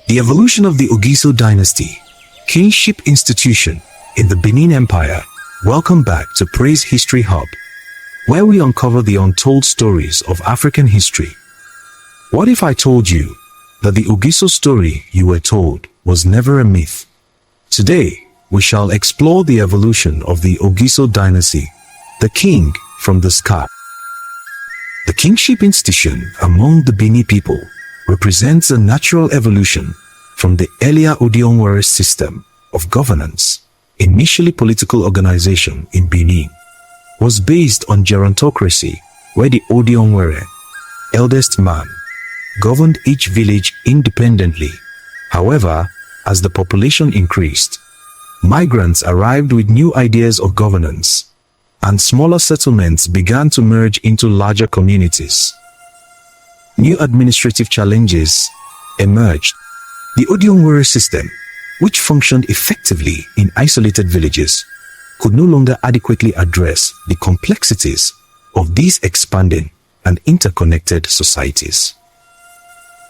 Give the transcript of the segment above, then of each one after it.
The evolution of the Ogiso Dynasty, kingship institution in the Benin Empire. Welcome back to Praise History Hub, where we uncover the untold stories of African history. What if I told you that the Ogiso story you were told was never a myth? Today, we shall explore the evolution of the Ogiso Dynasty, the king from the sky. The kingship institution among the Benin people represents a natural evolution from the earlier Odionwere system of governance. Initially political organization in Benin was based on gerontocracy, where the Odionwere, eldest man, governed each village independently. However, as the population increased, migrants arrived with new ideas of governance, and smaller settlements began to merge into larger communities. New administrative challenges emerged. The Odionwere system, which functioned effectively in isolated villages, could no longer adequately address the complexities of these expanding and interconnected societies.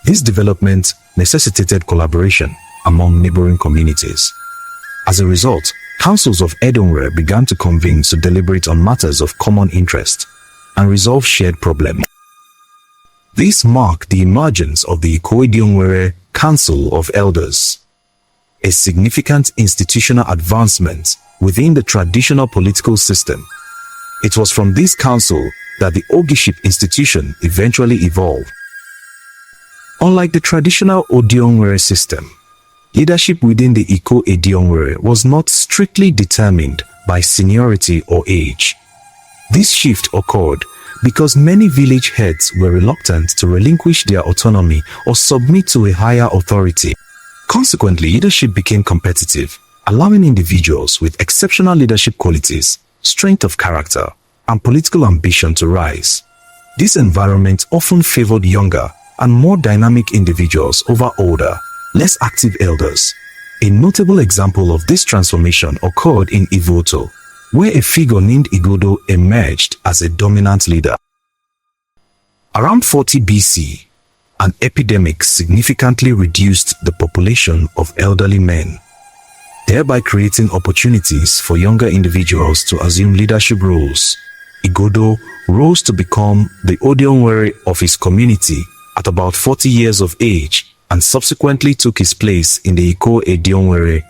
This development necessitated collaboration among neighboring communities. As a result, councils of Odionwere began to convene to deliberate on matters of common interest and resolve shared problems. This marked the emergence of the Odionwere Council of Elders, a significant institutional advancement within the traditional political system. It was from this council that the Ogiship institution eventually evolved. Unlike the traditional Odionwere system, leadership within the Odionwere was not strictly determined by seniority or age. This shift occurred because many village heads were reluctant to relinquish their autonomy or submit to a higher authority. Consequently, leadership became competitive, allowing individuals with exceptional leadership qualities, strength of character, and political ambition to rise. This environment often favored younger and more dynamic individuals over older, less active elders. A notable example of this transformation occurred in Igodo, where a figure named Igodo emerged as a dominant leader. Around 40 BC, an epidemic significantly reduced the population of elderly men, thereby creating opportunities for younger individuals to assume leadership roles. Igodo rose to become the Odionwere of his community at about 40 years of age and subsequently took his place in the Odionwere.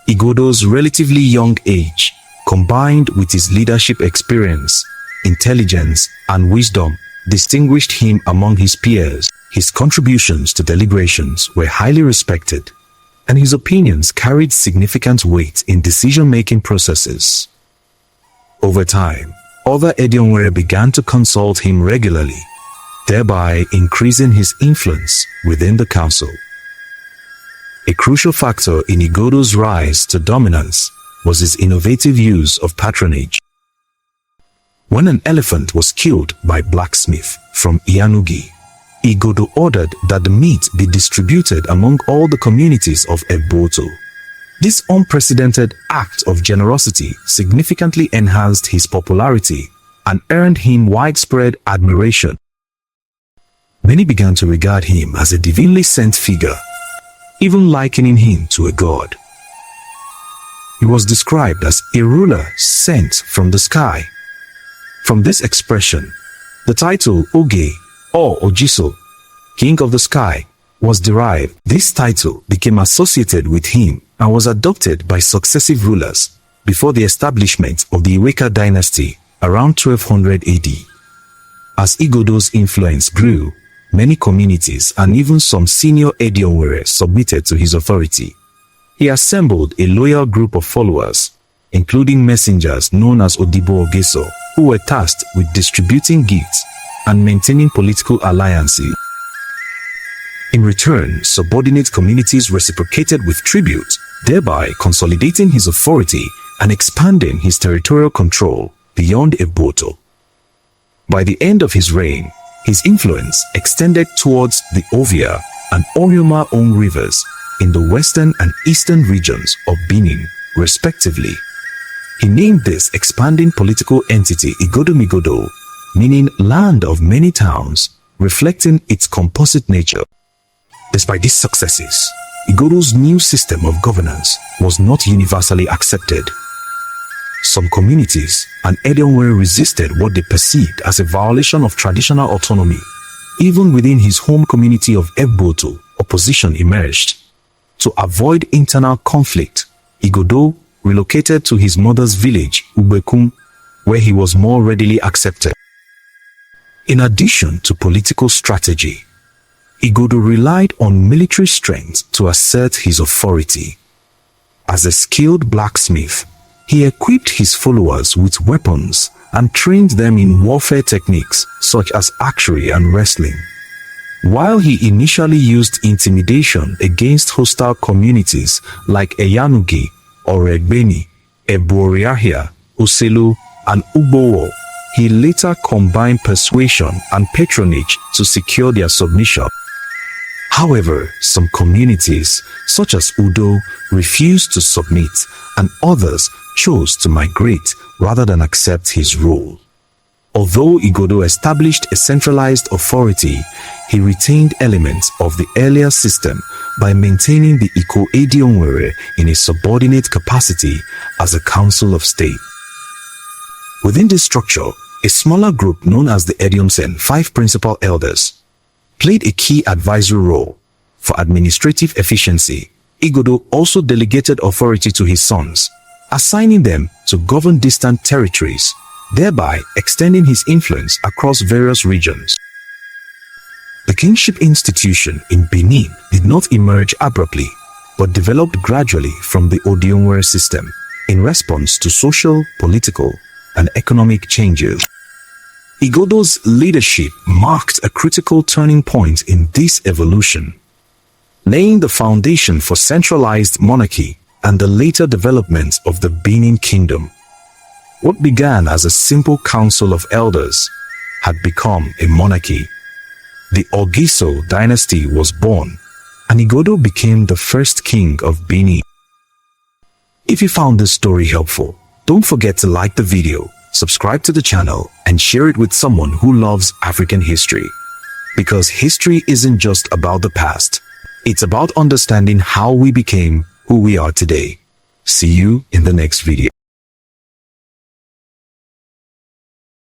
Igodo's relatively young age, combined with his leadership experience, intelligence, and wisdom, distinguished him among his peers. His contributions to deliberations were highly respected, and his opinions carried significant weight in decision-making processes. Over time, other Odionwere began to consult him regularly, thereby increasing his influence within the council. A crucial factor in Igodo's rise to dominance was his innovative use of patronage. When an elephant was killed by blacksmith from Iyanugi, Igodo ordered that the meat be distributed among all the communities of Eboto. This unprecedented act of generosity significantly enhanced his popularity and earned him widespread admiration. Many began to regard him as a divinely sent figure, even likening him to a god. He was described as a ruler sent from the sky. From this expression, the title Oge or Ogiso, King of the Sky, was derived. This title became associated with him and was adopted by successive rulers before the establishment of the Iweka dynasty around 1200 AD. As Igodo's influence grew, many communities and even some senior Odionwere submitted to his authority. He assembled a loyal group of followers, including messengers known as Odibo Ogeso, who were tasked with distributing gifts and maintaining political alliances. In return, subordinate communities reciprocated with tribute, thereby consolidating his authority and expanding his territorial control beyond Eboto. By the end of his reign, his influence extended towards the Ovia and Orioma-Ong rivers in the western and eastern regions of Benin, respectively. He named this expanding political entity Igodomigodo, meaning land of many towns, reflecting its composite nature. Despite these successes, Igodo's new system of governance was not universally accepted. Some communities and Odionwere resisted what they perceived as a violation of traditional autonomy. Even within his home community of Ebboto, opposition emerged. To avoid internal conflict, Igodo relocated to his mother's village, Ubekum, where he was more readily accepted. In addition to political strategy, Igodo relied on military strength to assert his authority. As a skilled blacksmith, he equipped his followers with weapons and trained them in warfare techniques such as archery and wrestling. While he initially used intimidation against hostile communities like Eyanugi, Oregbeni, Eboriahia, Oselu, and Ugbowo, he later combined persuasion and patronage to secure their submission. However, some communities, such as Udo, refused to submit, and others chose to migrate rather than accept his rule. Although Igodo established a centralized authority, he retained elements of the earlier system by maintaining the Odionwere in a subordinate capacity as a council of state. Within this structure, a smaller group known as the Ediomsen, 5 principal elders, played a key advisory role. For administrative efficiency, Igodo also delegated authority to his sons, assigning them to govern distant territories, thereby extending his influence across various regions. The kingship institution in Benin did not emerge abruptly, but developed gradually from the Odionwere system in response to social, political, and economic changes. Igodo's leadership marked a critical turning point in this evolution, laying the foundation for centralized monarchy and the later development of the Benin Kingdom. What began as a simple council of elders had become a monarchy. The Ogiso Dynasty was born, and Igodo became the first king of Benin. If you found this story helpful, don't forget to like the video, subscribe to the channel, and share it with someone who loves African history. Because history isn't just about the past, it's about understanding how we became who we are today. See you in the next video.